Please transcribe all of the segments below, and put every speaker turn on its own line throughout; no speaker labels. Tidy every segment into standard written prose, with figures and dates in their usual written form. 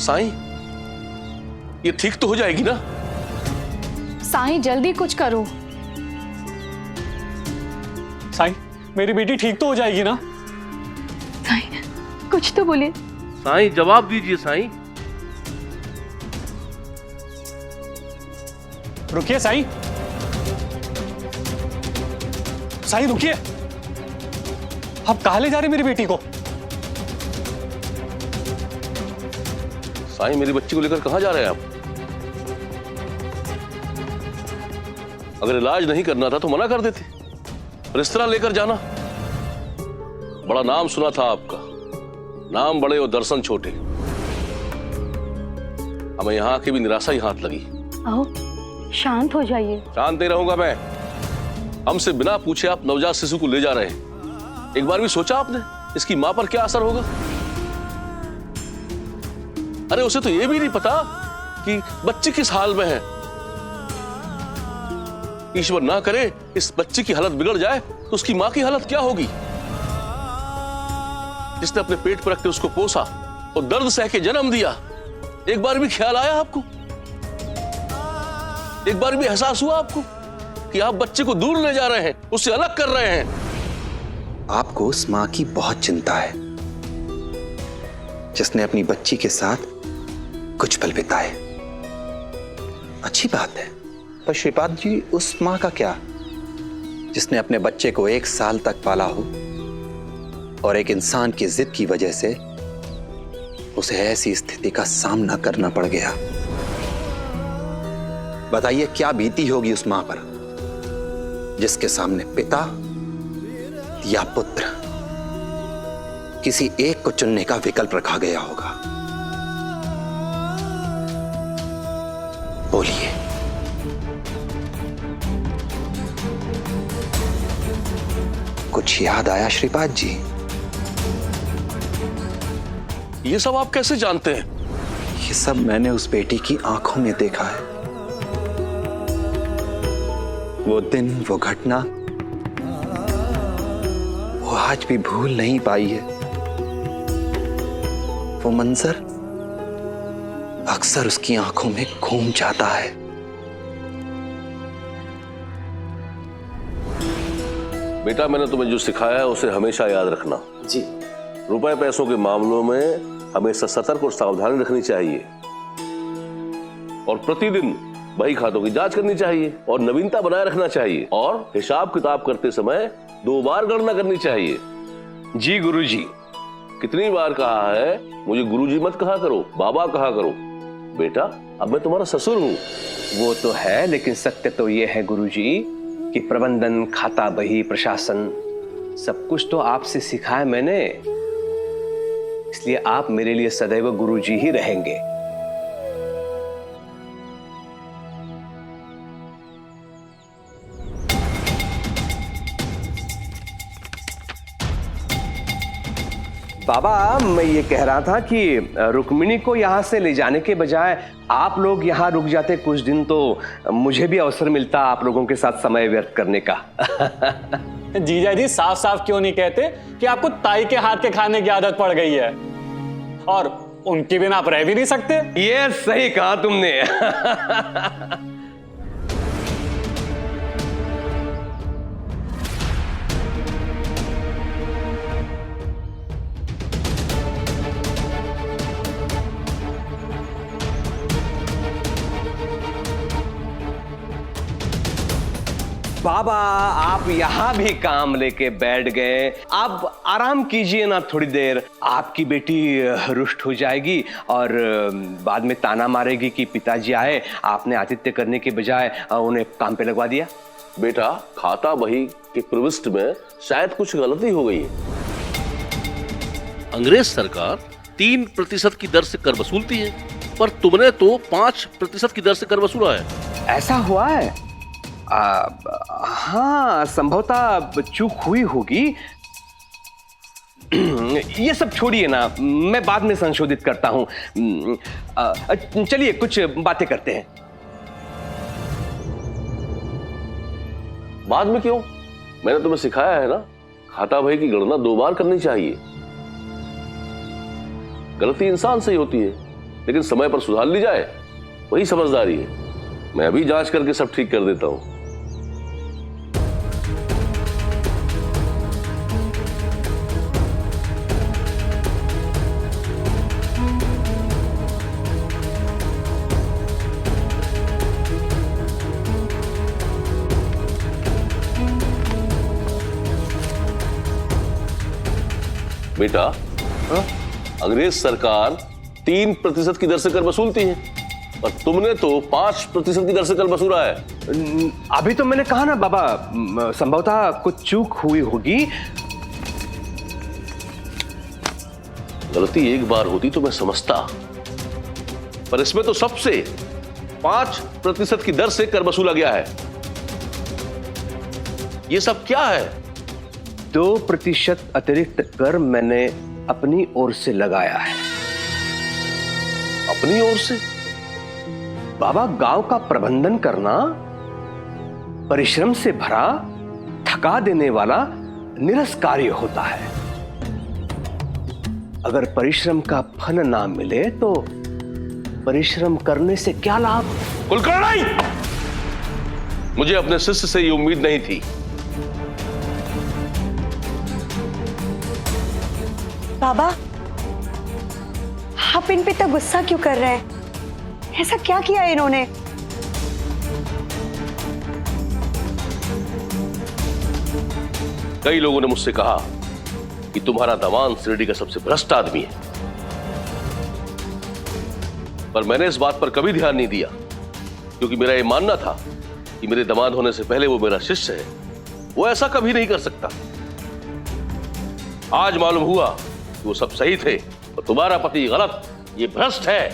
साईं, ये ठीक तो हो जाएगी ना?
साईं जल्दी कुछ करो।
साईं, मेरी बेटी ठीक तो हो जाएगी ना?
साईं कुछ तो बोलिए।
साईं जवाब दीजिए साईं।
रुकिए साईं, साईं रुकिए। आप कहाँ ले जा रहे मेरी बेटी को?
साईं मेरी बच्ची को लेकर कहां जा रहे हैं आप? अगर इलाज नहीं करना था तो मना कर देते, पर इस तरह लेकर जाना। बड़ा नाम सुना था आपका, नाम बड़े और दर्शन छोटे। हमें यहां की भी निराशा ही हाथ लगी।
आओ शांत हो जाइए।
शांत नहीं रहूंगा मैं। हमसे बिना पूछे आप नवजात शिशु को ले जा रहे हैं। एक बार भी सोचा आपने इसकी मां पर क्या असर होगा? अरे उसे तो यह भी नहीं पता कि बच्ची किस हाल में है। ईश्वर ना करे इस बच्ची की हालत बिगड़ जाए तो उसकी मां की हालत क्या होगी, जिसने अपने पेट पर रखकर उसको पोसा और दर्द सह के जन्म दिया। एक बार भी ख्याल आया आपको? एक बार भी एहसास हुआ आपको कि आप बच्चे को दूर ले जा रहे हैं, उससे अलग कर रहे हैं?
आपको उस मां की बहुत चिंता है जिसने अपनी बच्ची के साथ कुछ पल बिताए। अच्छी बात है, पर श्रीपाद जी उस मां का क्या जिसने अपने बच्चे को 1 साल तक पाला हो और एक इंसान की जिद की वजह से उसे ऐसी स्थिति का सामना करना पड़ गया। बताइए क्या बीती होगी उस मां पर जिसके सामने पिता या पुत्र किसी एक को चुनने का विकल्प रखा गया होगा। बोलिए। कुछ याद आया श्रीपाद जी?
ये सब आप कैसे जानते हैं?
ये सब मैंने उस बेटी की आंखों में देखा है। वो दिन, वो घटना, वो आज भी भूल नहीं पाई है। वो मंजर अक्सर उसकी आंखों में घूम जाता है।
बेटा मैंने तुम्हें जो सिखाया है उसे हमेशा याद रखना।
जी।
रुपए पैसों के मामलों में हमेशा सतर्क और सावधानी रखनी चाहिए, और प्रतिदिन बही खातों की जांच करनी चाहिए और नवीनता बनाए रखना चाहिए, और हिसाब किताब करते समय 2 बार गणना करनी चाहिए। जी गुरुजी। कितनी बार कहा है मुझे गुरुजी मत कहा करो, बाबा कहा करो। बेटा अब मैं तुम्हारा ससुर हूं।
वो तो है, लेकिन सत्य तो ये है गुरुजी कि प्रबंधन, खाता बही, प्रशासन सब कुछ तो आपसे सिखा है मैंने। इसलिए आप मेरे लिए सदैव गुरुजी ही रहेंगे। बाबा मैं ये कह रहा था कि रुक्मिणी को यहाँ से ले जाने के बजाय आप लोग यहाँ रुक जाते कुछ दिन, तो मुझे भी अवसर मिलता आप लोगों के साथ समय व्यर्थ करने का।
जीजा जी साफ साफ क्यों नहीं कहते कि आपको ताई के हाथ के खाने की आदत पड़ गई है और उनके बिना आप रह भी नहीं सकते?
ये सही कहा तुमने। बाबा आप यहाँ भी काम लेके बैठ गए, आप आराम कीजिए ना थोड़ी देर। आपकी बेटी रुष्ट हो जाएगी और बाद में ताना मारेगी कि पिताजी आए, आपने आतिथ्य करने के बजाय उन्हें काम पे लगवा दिया।
बेटा खाता बही के प्रविष्ट में शायद कुछ गलती हो गई है। अंग्रेज सरकार 3% की दर से कर वसूलती है, पर तुमने तो 5% की दर से कर वसूला है।
ऐसा हुआ है? हाँ संभवतः चूक हुई होगी। ये सब छोड़िए ना, मैं बाद में संशोधित करता हूं। चलिए कुछ बातें करते हैं।
बाद में क्यों? मैंने तुम्हें सिखाया है ना, खाता बही की गणना 2 बार करनी चाहिए। गलती इंसान से ही होती है, लेकिन समय पर सुधार ली जाए वही समझदारी है। मैं अभी जांच करके सब ठीक कर देता हूं। बेटा, अंग्रेज सरकार 3% की दर से कर वसूलती है और तुमने तो 5% की दर से कर वसूला है।
अभी तो मैंने कहा ना बाबा, संभवतः कुछ चूक हुई होगी।
गलती एक बार होती तो मैं समझता, पर इसमें तो सबसे 5% की दर से कर वसूला गया है। ये सब क्या है?
2% अतिरिक्त कर मैंने अपनी ओर से लगाया है।
अपनी ओर से?
बाबा, गांव का प्रबंधन करना परिश्रम से भरा, थका देने वाला निरस कार्य होता है। अगर परिश्रम का फल ना मिले तो परिश्रम करने से क्या लाभ?
कुलकर्णी, मुझे अपने शिष्य से ये उम्मीद नहीं थी।
बाबा, आप इन पे इतना गुस्सा क्यों कर रहे हैं? ऐसा क्या किया इन्होंने?
कई लोगों ने मुझसे कहा कि तुम्हारा दामाद शिरडी का सबसे भ्रष्ट आदमी है, पर मैंने इस बात पर कभी ध्यान नहीं दिया, क्योंकि मेरा यह मानना था कि मेरे दामाद होने से पहले वो मेरा शिष्य है, वो ऐसा कभी नहीं कर सकता। आज मालूम हुआ कि वो सब सही थे और तुम्हारा पति गलत, ये भ्रष्ट है।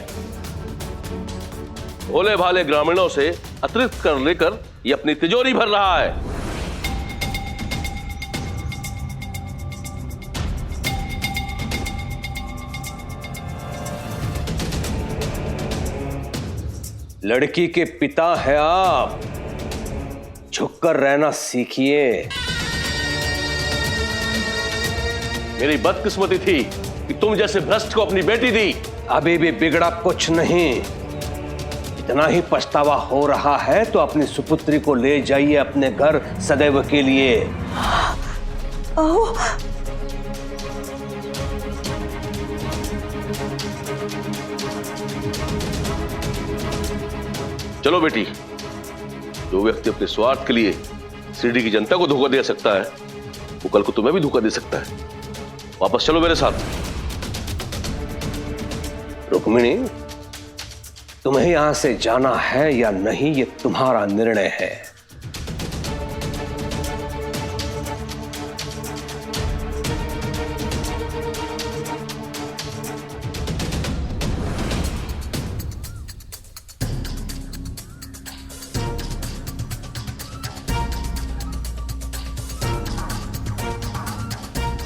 भोले भाले ग्रामीणों से अतिरिक्त कर लेकर ये अपनी तिजोरी भर रहा है।
लड़की के पिता है आप, झुककर रहना सीखिए।
मेरी बदकिस्मती थी कि तुम जैसे भ्रष्ट को अपनी बेटी दी।
अभी भी बिगड़ा कुछ नहीं, इतना ही पछतावा हो रहा है तो अपनी सुपुत्री को ले जाइए अपने घर सदैव के लिए।
ओह,
चलो बेटी, जो व्यक्ति अपने स्वार्थ के लिए शिरडी की जनता को धोखा दे सकता है, वो कल को तुम्हें भी धोखा दे सकता है। वापस चलो मेरे साथ।
रुक्मिणी, तुम्हें यहां से जाना है या नहीं, ये तुम्हारा निर्णय है।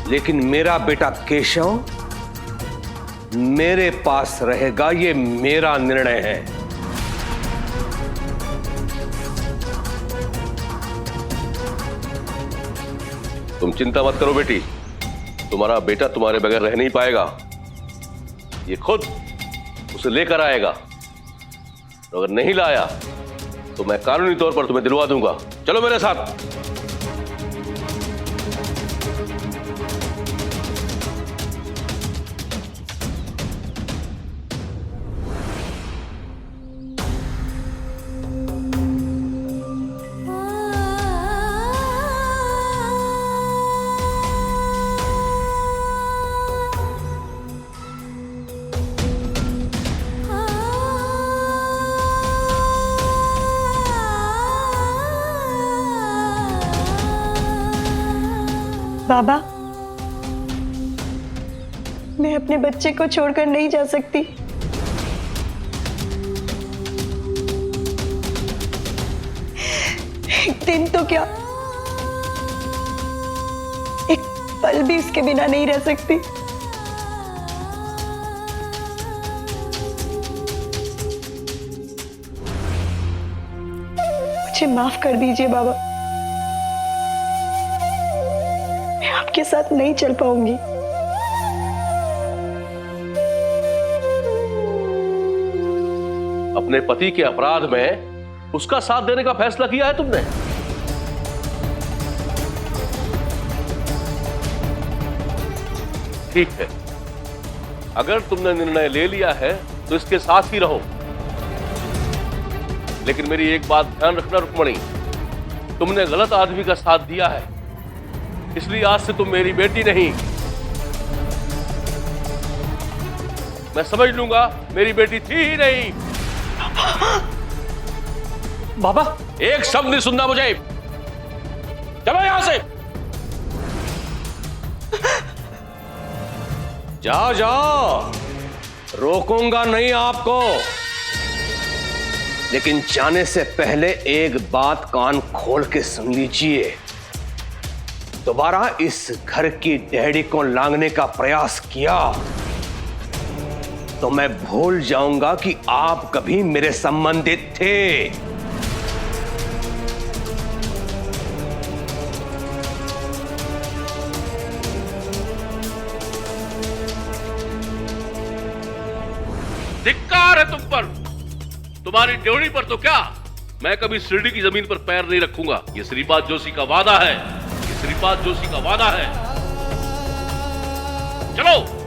लेकिन मेरा बेटा केशव मेरे पास रहेगा, ये मेरा निर्णय है।
तुम चिंता मत करो बेटी, तुम्हारा बेटा तुम्हारे बगैर रह नहीं पाएगा। ये खुद उसे लेकर आएगा, तो अगर नहीं लाया तो मैं कानूनी तौर पर तुम्हें दिलवा दूंगा। चलो मेरे साथ।
बाबा, मैं अपने बच्चे को छोड़कर नहीं जा सकती। एक दिन तो क्या, एक पल भी उसके बिना नहीं रह सकती। मुझे माफ कर दीजिए बाबा, आपके साथ नहीं चल पाऊंगी।
अपने पति के अपराध में उसका साथ देने का फैसला किया है तुमने। ठीक है, अगर तुमने निर्णय ले लिया है तो इसके साथ ही रहो। लेकिन मेरी एक बात ध्यान रखना रुक्मणी, तुमने गलत आदमी का साथ दिया है, इसलिए आज से तुम मेरी बेटी नहीं। मैं समझ लूंगा मेरी बेटी थी ही नहीं।
बाबा,
एक शब्द नहीं सुनना मुझे। चलो यहां से,
जाओ जाओ, रोकूंगा नहीं आपको। लेकिन जाने से पहले एक बात कान खोल के सुन लीजिए। दोबारा इस घर की डैडी को लांघने का प्रयास किया तो मैं भूल जाऊंगा कि आप कभी मेरे संबंधित थे।
धिक्कार है तुम पर, तुम्हारी ड्योढ़ी पर तो क्या, मैं कभी शिरडी की जमीन पर पैर नहीं रखूंगा। ये श्रीपाद जोशी का वादा है, ये श्रीपाद जोशी का वादा है। चलो।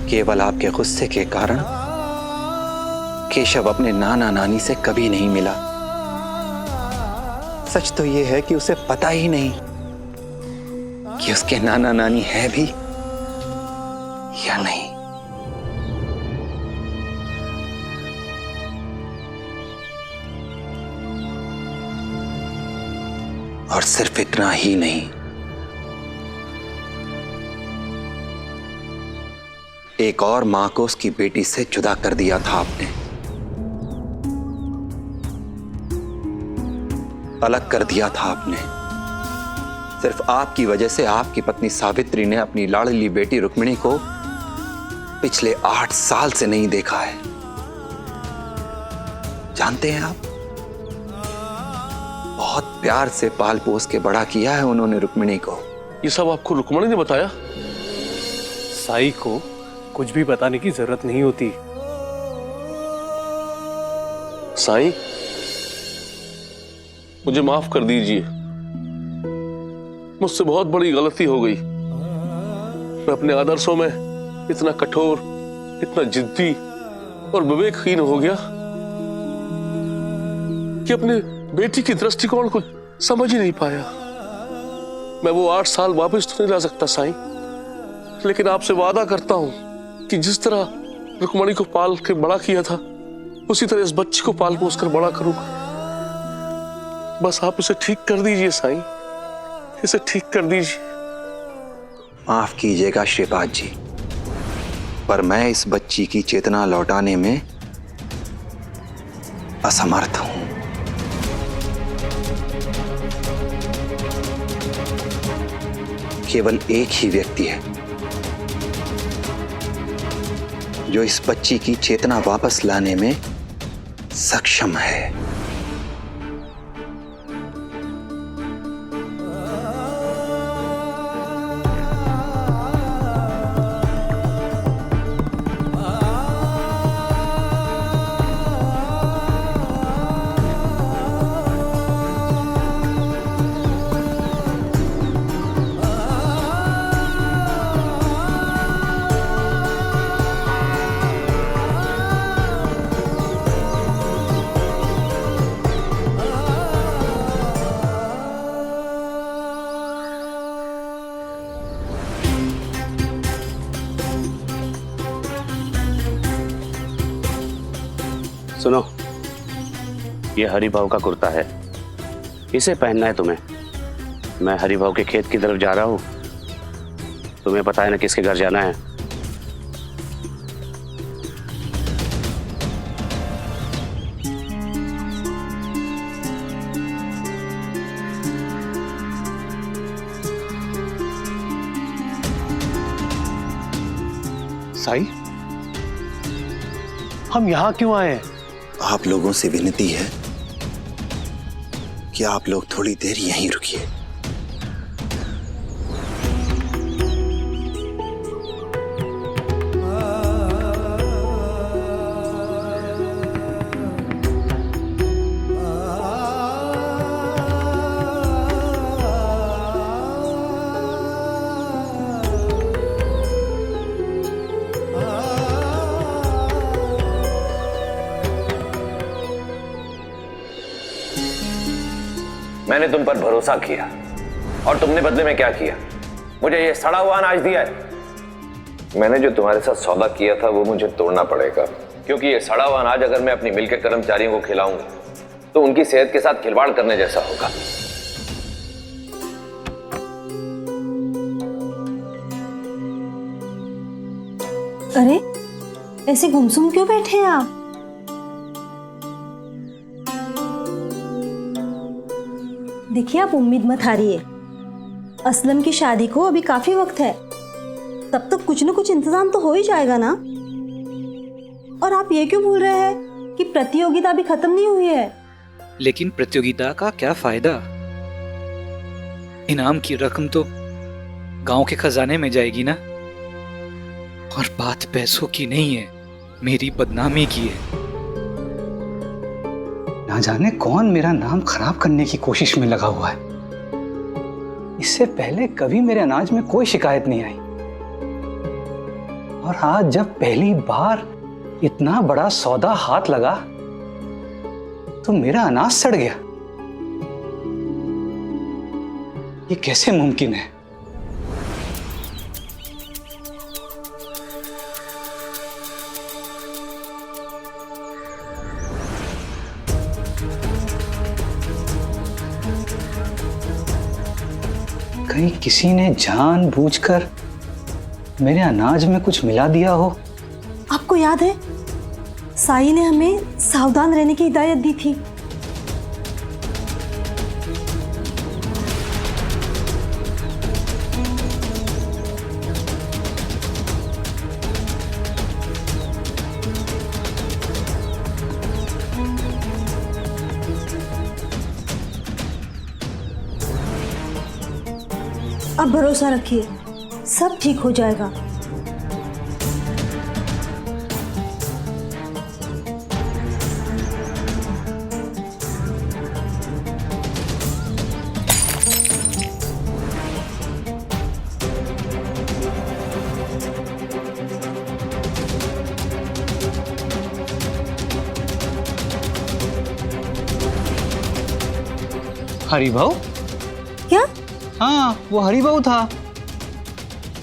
केवल आपके गुस्से के कारण केशव अपने नाना नानी से कभी नहीं मिला। सच तो यह है कि उसे पता ही नहीं कि उसके नाना नानी है भी या नहीं। और सिर्फ इतना ही नहीं, एक और मां को उसकी बेटी से जुदा कर दिया था आपने। अलग कर दिया था आपने। सिर्फ आपकी वजह से आपकी पत्नी सावित्री ने अपनी लाडली बेटी रुक्मिणी को पिछले 8 साल से नहीं देखा है। जानते हैं आप, बहुत प्यार से पाल पोस के बड़ा किया है उन्होंने रुक्मिणी को।
ये सब आपको रुक्मणी ने बताया?
साई को कुछ भी बताने की जरूरत नहीं होती।
साईं, मुझे माफ कर दीजिए, मुझसे बहुत बड़ी गलती हो गई। मैं अपने आदर्शों में इतना कठोर, इतना जिद्दी और विवेकहीन हो गया कि अपने बेटी की दृष्टिकोण को समझ ही नहीं पाया। मैं वो 8 साल वापस तो नहीं ला सकता साईं, लेकिन आपसे वादा करता हूं कि जिस तरह रुक्मणी को पाल के बड़ा किया था, उसी तरह इस बच्ची को पाल पोस कर बड़ा करूंगा। बस आप इसे ठीक कर दीजिए साईं, इसे ठीक कर दीजिए।
माफ कीजिएगा श्रीपाद जी, पर मैं इस बच्ची की चेतना लौटाने में असमर्थ हूं। केवल एक ही व्यक्ति है जो इस बच्ची की चेतना वापस लाने में सक्षम है।
सुनो, ये हरिभाव का कुर्ता है, इसे पहनना है तुम्हें। मैं हरिभाव के खेत की तरफ जा रहा हूं, तुम्हें पता है ना किसके घर जाना है।
साई, हम यहाँ क्यों आए हैं?
आप लोगों से विनती है कि आप लोग थोड़ी देर यहीं रुकिए।
मैंने तुम पर भरोसा किया और तुमने बदले में क्या किया? मुझे ये सड़ा हुआ अनाज दिया है। मैंने जो तुम्हारे साथ सौदा किया था वो मुझे तोड़ना पड़ेगा, क्योंकि ये सड़ा हुआ अनाज अगर मैं अपनी मिल के कर्मचारियों को खिलाऊंगा तो उनकी सेहत के साथ खिलवाड़ करने जैसा होगा।
अरे ऐसे गुमसुम क्यों बैठे हैं आप? देखिए, आप उम्मीद मत हारिए। असलम की शादी को अभी काफी वक्त है, तब तक कुछ न कुछ इंतजाम तो हो ही जाएगा ना। और आप ये क्यों भूल रहे हैं कि प्रतियोगिता अभी खत्म नहीं हुई है।
लेकिन प्रतियोगिता का क्या फायदा? इनाम की रकम तो गांव के खजाने में जाएगी ना। और बात पैसों की नहीं है, मेरी बदनामी की है।
ना जाने कौन मेरा नाम खराब करने की कोशिश में लगा हुआ है। इससे पहले कभी मेरे अनाज में कोई शिकायत नहीं आई, और आज जब पहली बार इतना बड़ा सौदा हाथ लगा तो मेरा अनाज सड़ गया। ये कैसे मुमकिन है? कहीं किसी ने जानबूझकर मेरे अनाज में कुछ मिला दिया हो।
आपको याद है, साई ने हमें सावधान रहने की हिदायत दी थी। अब भरोसा रखिए, सब ठीक हो जाएगा।
हरिभाऊ?
क्या?
हाँ, वो हरिभाऊ था,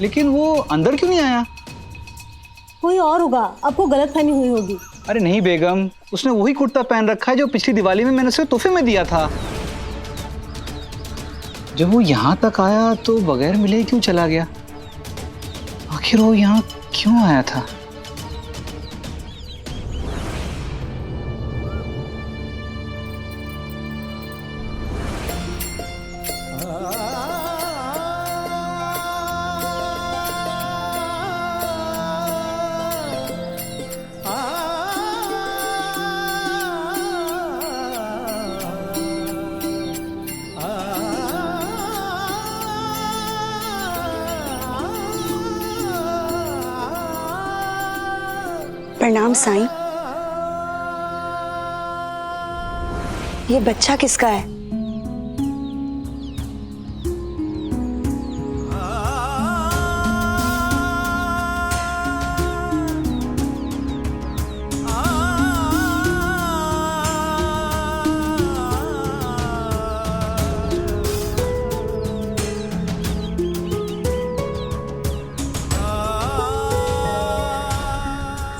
लेकिन वो अंदर क्यों नहीं आया?
कोई और होगा, आपको गलतफहमी हुई होगी।
अरे नहीं बेगम, उसने वही कुर्ता पहन रखा है जो पिछली दिवाली में मैंने उसे तोहफे में दिया था। जब वो यहाँ तक आया तो बगैर मिले क्यों चला गया? आखिर वो यहाँ क्यों आया था?
प्रणाम साईं। ये बच्चा किसका है?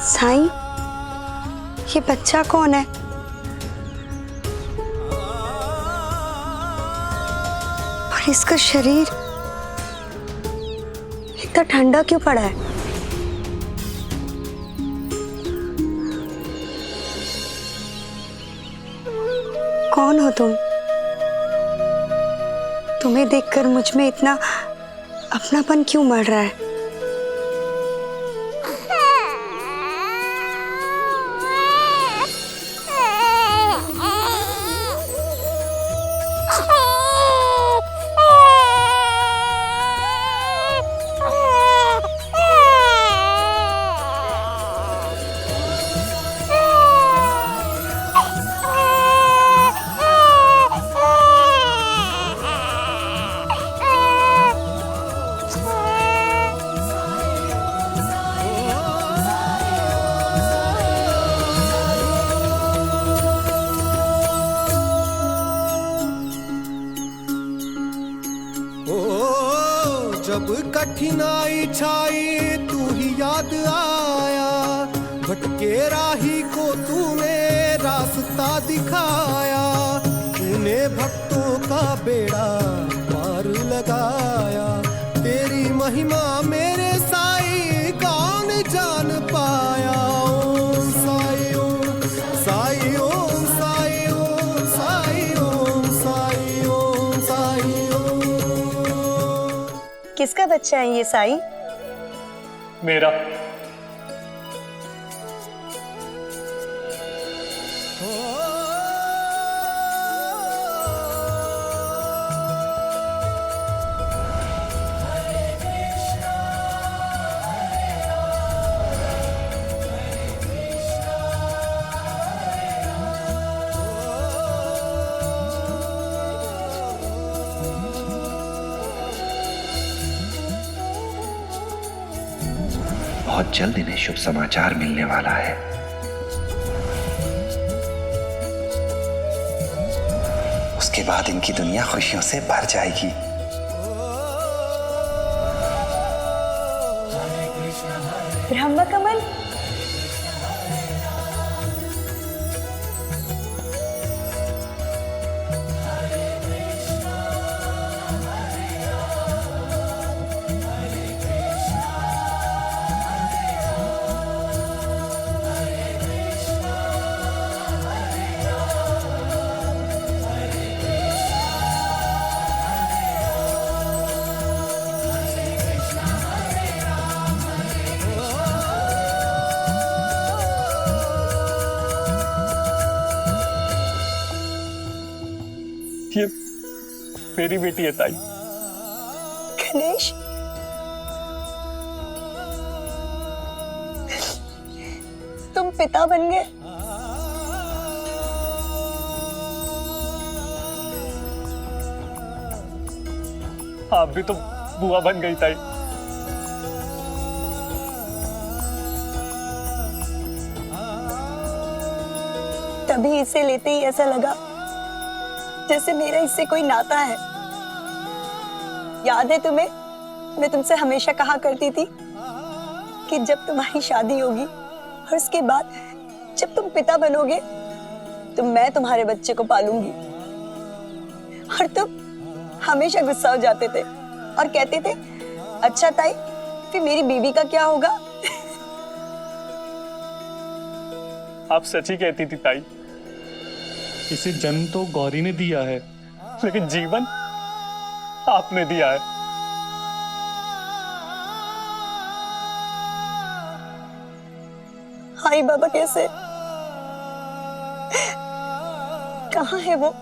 साईं, ये बच्चा कौन है? और इसका शरीर इतना ठंडा क्यों पड़ा है? कौन हो तुम? तुम्हें देखकर मुझ में इतना अपनापन क्यों मर रहा है?
जब कठिनाई छाई तू ही याद आया, भटके राही को तूने रास्ता दिखाया, तूने भक्तों का बेड़ा पार लगाया, तेरी महिमा मेरे साईं कौन जान पाया। ओम साई ओम साई ओम साई ओम साई ओम साई ओम साई ओम।
किसका बच्चा है ये साईं?
मेरा।
बहुत जल्द इन्हें शुभ समाचार मिलने वाला है। उसके बाद इनकी दुनिया खुशियों से भर जाएगी।
ब्रह्म कमल,
ये मेरी बेटी है ताई।
गणेश, तुम पिता बन गए।
आप भी तो बुआ बन गई ताई।
तभी इसे लेते ही ऐसा लगा जैसे मेरा इससे कोई नाता है। याद है तुम्हें, मैं तुमसे हमेशा कहा करती थी कि जब तुम्हारी शादी होगी और उसके बाद जब तुम पिता बनोगे तो मैं तुम्हारे बच्चे को पालूंगी। और तुम हमेशा गुस्सा हो जाते थे और कहते थे, अच्छा ताई, फिर मेरी बीवी का क्या होगा?
आप सच ही कहती थी ताई। इसे जन्म तो गौरी ने दिया है, लेकिन जीवन आपने दिया है।
हाय बाबा कैसे? कहाँ है वो?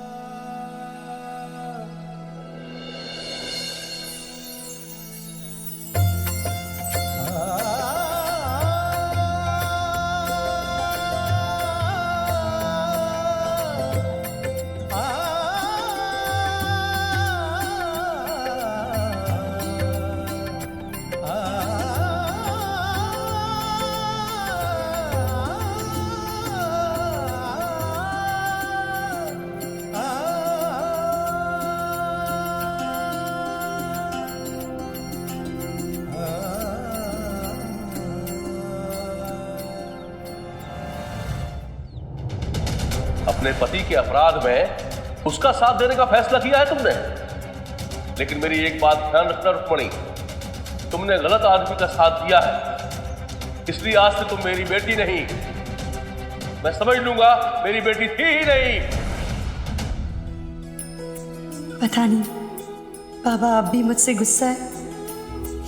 अपने पति के अपराध में उसका साथ देने का फैसला किया है तुमने, लेकिन मेरी एक बात ध्यान रखना रुक्मणी, तुमने गलत आदमी का साथ दिया है, इसलिए आज से तुम मेरी बेटी नहीं। मैं समझ लूंगा मेरी बेटी थी ही नहीं।
पता नहीं बाबा अब भी मुझसे गुस्सा है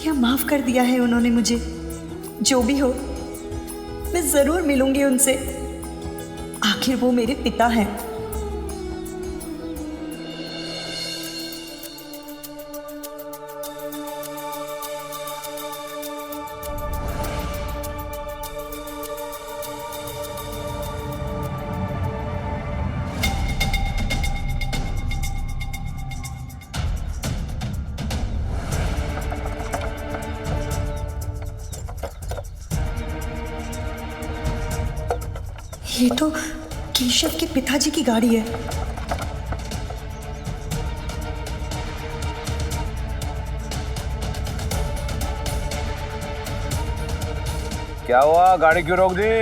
या माफ कर दिया है उन्होंने मुझे। जो भी हो, मैं जरूर मिलूंगी उनसे। आखिर वो मेरे पिता हैं। ये तो केशव के पिताजी की गाड़ी है।
क्या हुआ, गाड़ी क्यों रोक दी?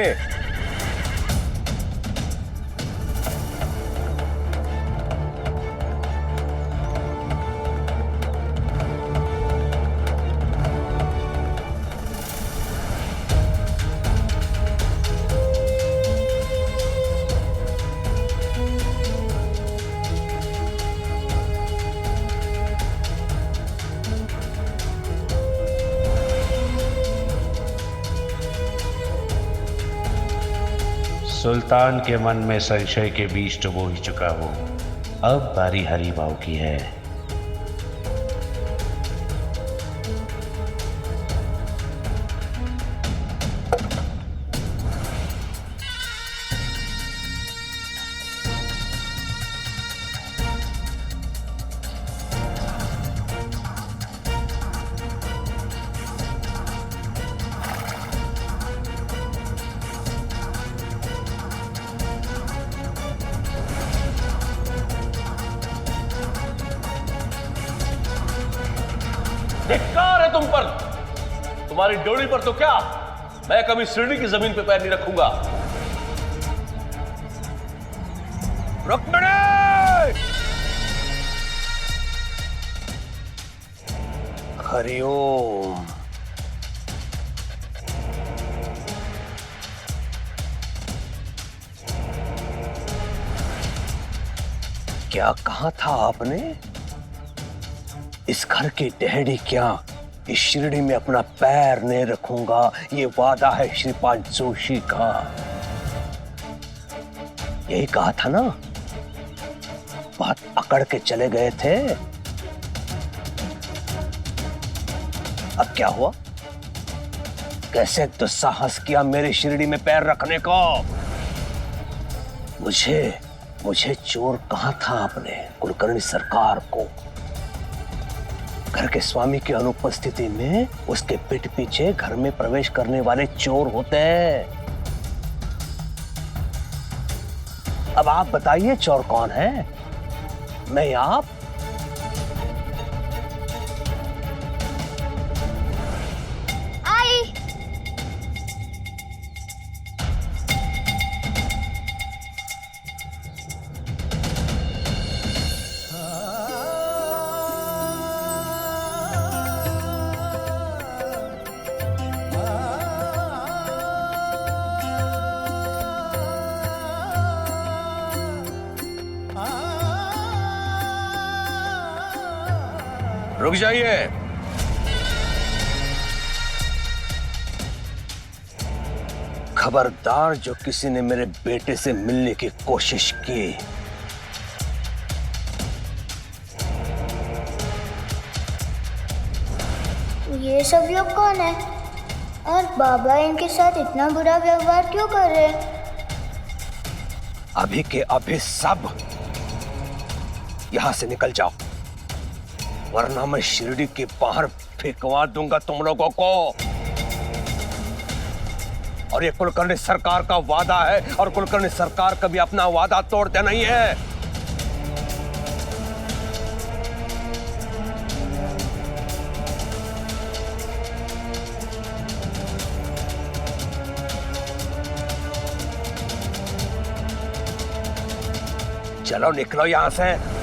सुल्तान के मन में संशय के बीज तो बो ही चुका हूं। अब बारी हरि भाव की है।
धिक्कार है तुम पर। तुम्हारी ड्योढ़ी पर तो क्या, मैं कभी शिरडी की जमीन पे पैर नहीं रखूंगा।
रुक्मिणी! हरिओम। क्या कहा था आपने? इस घर की टहडी क्या इस शिरडी में अपना पैर नहीं रखूंगा, ये वादा है श्रीपाद जोशी का। यही कहा था ना? बात अकड़ के चले गए थे। अब क्या हुआ? कैसे दुस्साहस किया मेरी शिरडी में पैर रखने को? मुझे चोर कहा था आपने? कुलकर्णी सरकार को। घर के स्वामी की अनुपस्थिति में उसके पीठ पीछे घर में प्रवेश करने वाले चोर होते हैं। अब आप बताइए चोर कौन है? मैं या आप?
आई।
रुक जाइए। खबरदार जो किसी ने मेरे बेटे से मिलने की कोशिश की।
ये सब लोग कौन है और बाबा इनके साथ इतना बुरा व्यवहार क्यों कर रहे हैं?
अभी के अभी सब यहां से निकल जाओ, वरना मैं शिरडी के बाहर फेंकवा दूंगा तुम लोगों को। और ये कुलकर्णी सरकार का वादा है, और कुलकर्णी सरकार कभी अपना वादा तोड़ते नहीं है। चलो निकलो यहां से।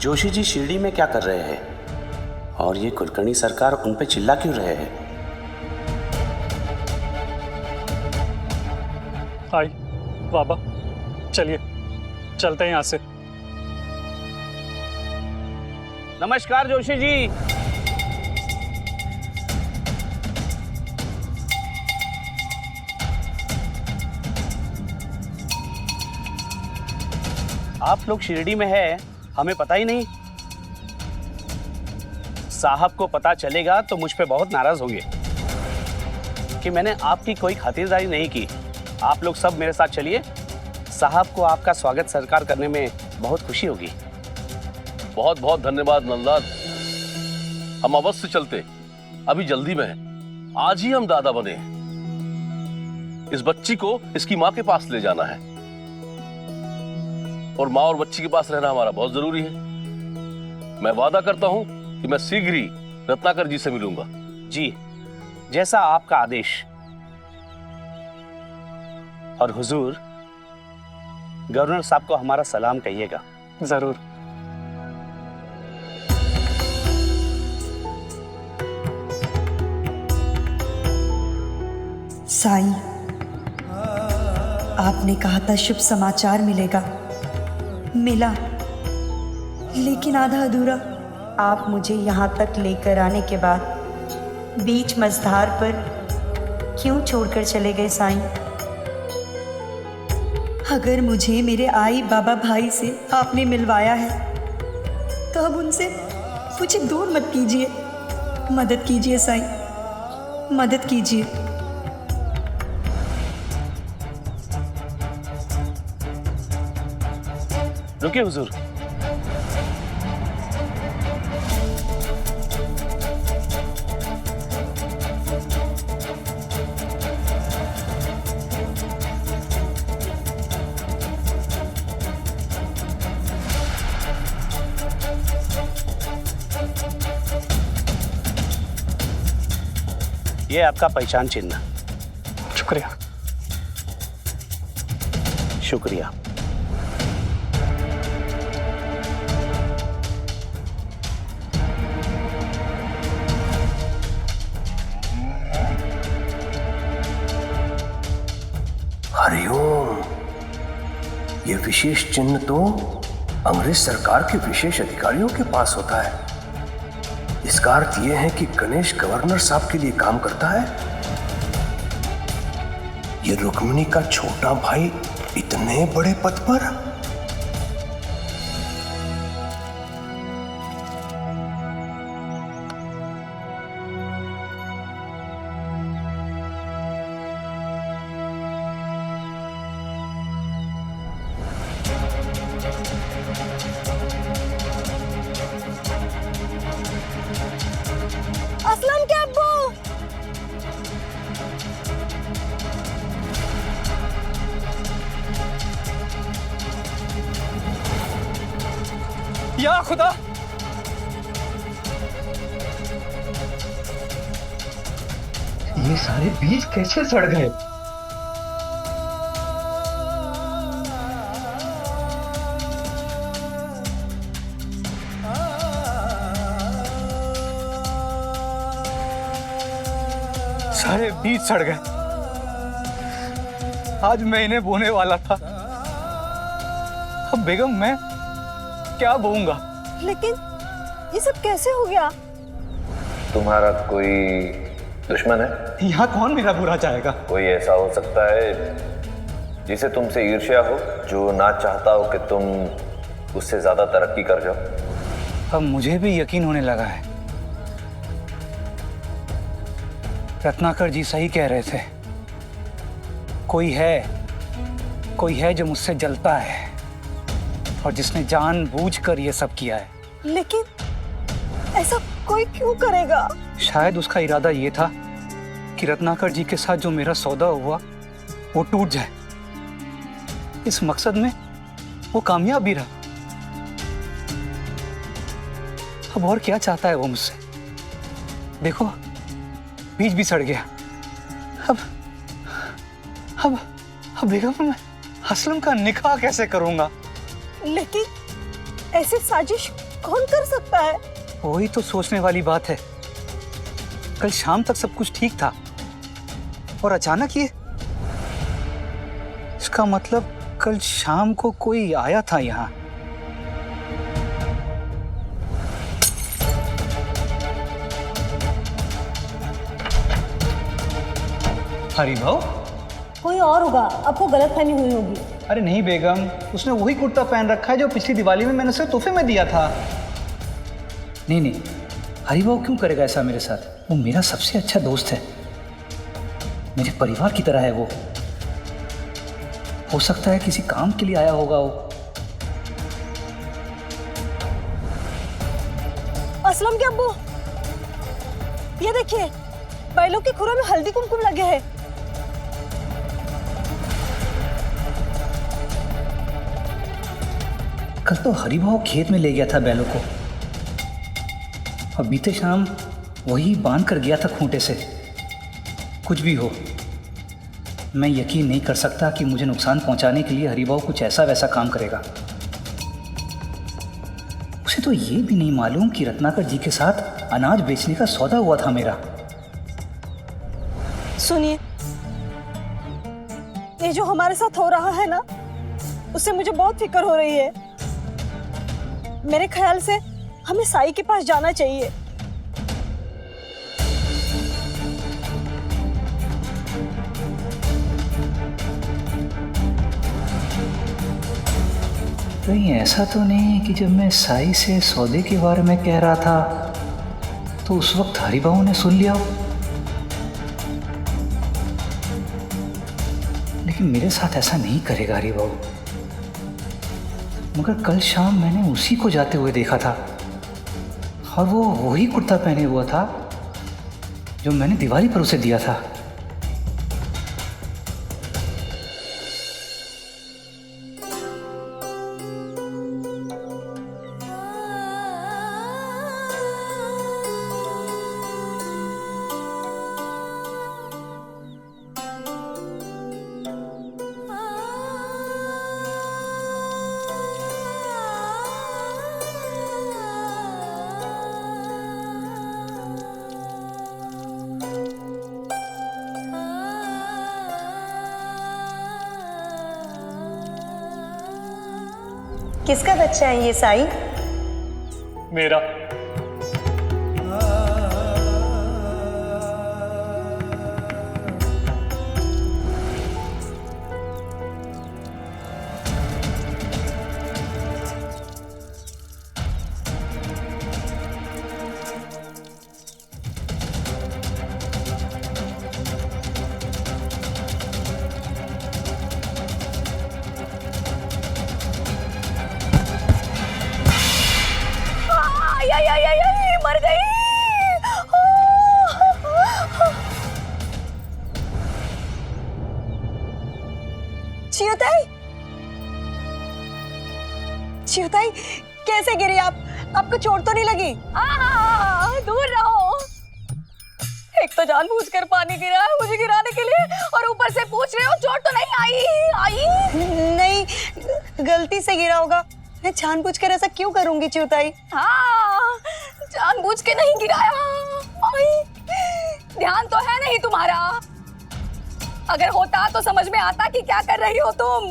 जोशी जी शिरडी में क्या कर रहे हैं और ये कुलकर्णी सरकार उन पे चिल्ला क्यों रहे हैं?
आई बाबा, चलिए चलते हैं यहाँ से।
नमस्कार जोशी जी।
आप लोग शिरडी में है, हमें पता ही नहीं। साहब को पता चलेगा तो मुझ पे बहुत नाराज होंगे कि मैंने आपकी कोई खातिरदारी नहीं की। आप लोग सब मेरे साथ चलिए, साहब को आपका स्वागत सत्कार करने में बहुत खुशी होगी।
बहुत बहुत धन्यवाद नंदलाल, हम अवश्य चलते, अभी जल्दी में है। आज ही हम दादा बने। इस बच्ची को इसकी माँ के पास ले जाना है और माँ और बच्ची के पास रहना हमारा बहुत जरूरी है। मैं वादा करता हूं कि मैं शीघ्र ही रत्नाकर जी से मिलूंगा।
जी, जैसा आपका आदेश। और हुजूर, गवर्नर साहब को हमारा सलाम कहिएगा।
जरूर।
साईं, आपने कहा था शुभ समाचार मिलेगा, मिला, लेकिन आधा अधूरा। आप मुझे यहाँ तक लेकर आने के बाद बीच मझधार पर क्यों छोड़कर चले गए साईं? अगर मुझे मेरे आई बाबा भाई से आपने मिलवाया है तो अब उनसे मुझे दूर मत कीजिए। मदद कीजिए साईं, मदद कीजिए।
रुकिए हुजूर। ये आपका पहचान चिन्ह।
शुक्रिया।
शुक्रिया।
हरिओम। ये विशेष चिन्ह तो अंग्रेज सरकार के विशेष अधिकारियों के पास होता है। इसका अर्थ यह है कि गणेश गवर्नर साहब के लिए काम करता है। ये रुक्मिणी का छोटा भाई इतने बड़े पद पर।
असलम के अब्बू।
या खुदा,
ये सारे बीज कैसे सड़ गए?
सारे बीज सड़ गए। आज मैं इन्हें बोने वाला था, अब बेगम मैं क्या बोऊंगा?
लेकिन ये सब कैसे हो गया?
तुम्हारा कोई दुश्मन है?
यहाँ कौन मेरा बुरा चाहेगा?
कोई ऐसा हो सकता है जिसे तुमसे ईर्ष्या हो, जो ना चाहता हो कि तुम उससे ज्यादा तरक्की कर जाओ।
अब मुझे भी यकीन होने लगा है, रत्नाकर जी सही कह रहे थे। कोई है जो मुझसे जलता है और जिसने जानबूझकर ये सब किया है।
लेकिन ऐसा कोई क्यों करेगा?
शायद उसका इरादा ये था कि रत्नाकर जी के साथ जो मेरा सौदा हुआ वो टूट जाए। इस मकसद में वो कामयाब भी रहा। अब और क्या चाहता है वो मुझसे? देखो, बीज भी सड़ गया। अब बेगम, मैं असलम का निकाह कैसे करूंगा?
लेकिन ऐसी साजिश कौन कर सकता है?
वही तो सोचने वाली बात है। कल शाम तक सब कुछ ठीक था और अचानक ये। इसका मतलब कल शाम को कोई आया था यहाँ।
हरिभाऊ,
कोई और होगा, आपको गलतफहमी हुई होगी।
अरे नहीं बेगम, उसने वही कुर्ता पहन रखा है जो पिछली दिवाली में मैंने उसे तोहफे में दिया था। नहीं नहीं, हरिभाऊ क्यों करेगा ऐसा मेरे साथ? वो मेरा सबसे अच्छा दोस्त है, मेरे परिवार की तरह है वो। हो सकता है किसी काम के लिए आया होगा वो।
असलम के अब्बू, ये देखिए, बैलों के खुरों में हल्दी कुमकुम लगे हैं।
कल तो हरिभाऊ खेत में ले गया था बैलों को, और बीते शाम वही बांध कर गया था खूंटे से। कुछ भी हो, मैं यकीन नहीं कर सकता कि मुझे नुकसान पहुंचाने के लिए हरिभाऊ कुछ ऐसा वैसा काम करेगा। उसे तो ये भी नहीं मालूम कि रत्नाकर जी के साथ अनाज बेचने का सौदा हुआ था मेरा।
सुनिए, ये जो हमारे साथ हो रहा है ना, उससे मुझे बहुत फिक्र हो रही है। मेरे ख्याल से हमें साई के पास जाना चाहिए।
कहीं ऐसा तो नहीं कि जब मैं साई से सौदे के बारे में कह रहा था तो उस वक्त हरिभाऊ ने सुन लिया हो? लेकिन मेरे साथ ऐसा नहीं करेगा हरिभाऊ। मगर कल शाम मैंने उसी को जाते हुए देखा था, और वो वही कुर्ता पहने हुआ था जो मैंने दिवाली पर उसे दिया था।
किसका बच्चा है ये साई?
मेरा।
मर गई। चियोताई, चियोताई, कैसे गिरी आप? आपको चोट तो नहीं लगी? दूर रहो। एक तो जानबूझकर पानी गिरा है मुझे गिराने के लिए, और ऊपर से पूछ रहे हो चोट तो नहीं आई? नहीं, गलती से गिरा होगा। मैं जानबूझकर ऐसा क्यों करूंगी चियोताई? हाँ, जानबूझ के नहीं गिराया। ध्यान तो है नहीं तुम्हारा। अगर होता तो समझ में आता कि क्या कर रही हो तुम।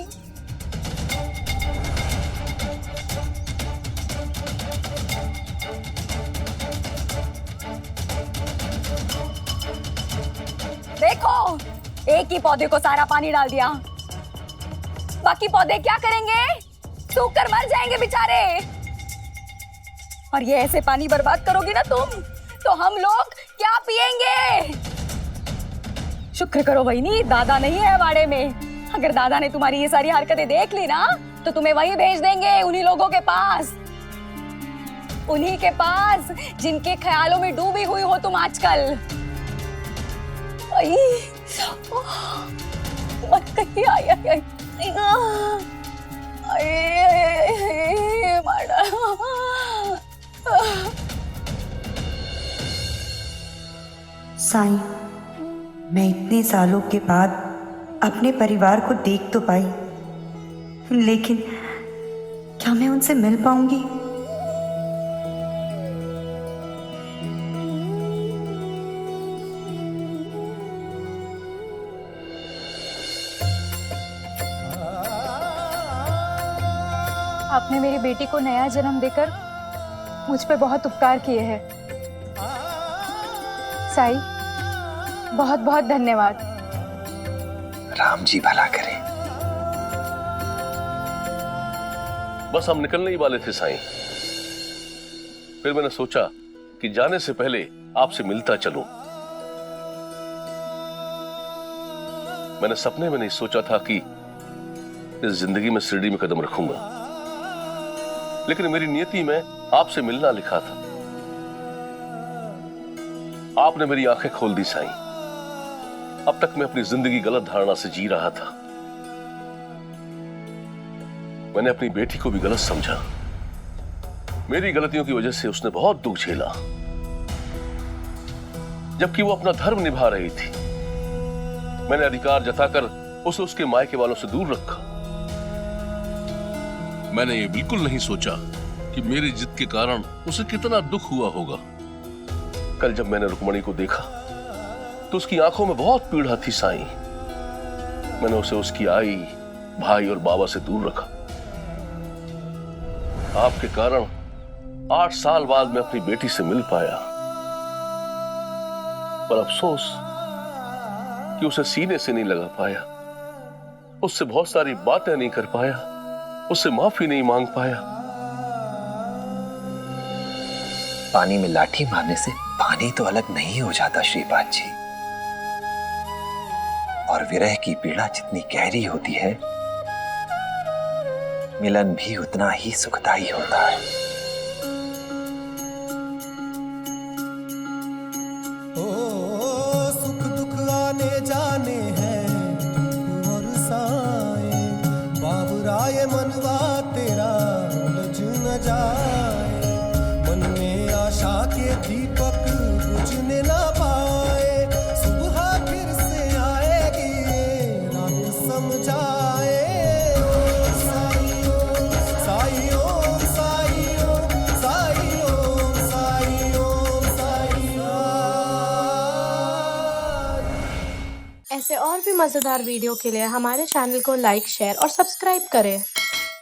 देखो, एक ही पौधे को सारा पानी डाल दिया, बाकी पौधे क्या करेंगे? सूख कर मर जाएंगे बेचारे। और ये ऐसे पानी बर्बाद करोगी ना तुम, तो हम लोग क्या पिएंगे? शुक्र करो वहीनी, दादा नहीं है वाड़े में। अगर दादा ने तुम्हारी ये सारी हरकतें देख ली ना, तो तुम्हें वहीं भेज देंगे, उन्हीं लोगों के पास, उन्हीं के पास जिनके ख्यालों में डूबी हुई हो तुम आजकल। मत कहिए, आई आई आई
साईं, मैं इतने सालों के बाद अपने परिवार को देख तो पाई, लेकिन क्या मैं उनसे मिल पाऊंगी?
आपने मेरी बेटी को नया जन्म देकर मुझ पे बहुत उपकार किए हैं साई, बहुत बहुत धन्यवाद।
राम जी भला करे।
बस हम निकलने ही वाले थे साईं। फिर मैंने सोचा कि जाने से पहले आपसे मिलता चलूं। मैंने सपने में नहीं सोचा था कि इस जिंदगी में शिरडी में कदम रखूंगा, लेकिन मेरी नियति में आपसे मिलना लिखा था। आपने मेरी आंखें खोल दी साईं। अब तक मैं अपनी जिंदगी गलत धारणा से जी रहा था। मैंने अपनी बेटी को भी गलत समझा। मेरी गलतियों की वजह से उसने बहुत दुख झेला, जबकि वो अपना धर्म निभा रही थी। मैंने अधिकार जताकर उसे उसके मायके वालों से दूर रखा। मैंने ये बिल्कुल नहीं सोचा कि मेरी जिद के कारण उसे कितना दुख हुआ होगा। कल जब मैंने रुक्मणी को देखा तो उसकी आंखों में बहुत पीड़ा थी साईं। मैंने उसे उसकी आई, भाई और बाबा से दूर रखा। आपके कारण 8 साल बाद मैं अपनी बेटी से मिल पाया, पर अफसोस कि उसे सीने से नहीं लगा पाया, उससे बहुत सारी बातें नहीं कर पाया, उससे माफी नहीं मांग पाया।
पानी में लाठी मारने से पानी तो अलग नहीं हो जाता श्रीपाद जी, और विरह की पीड़ा जितनी गहरी होती है, मिलन भी उतना ही सुखदायी होता है।
ओ सुख दुख आने जाने हैं और साए, बाबुराए मनवा तेरा लज न जाए। मन में आशा के दीपक बुझने ना पाए, सुबह फिर से आएगी रात समझाए।
ऐसे और भी मज़ेदार वीडियो के लिए हमारे चैनल को लाइक, शेयर और सब्सक्राइब करें।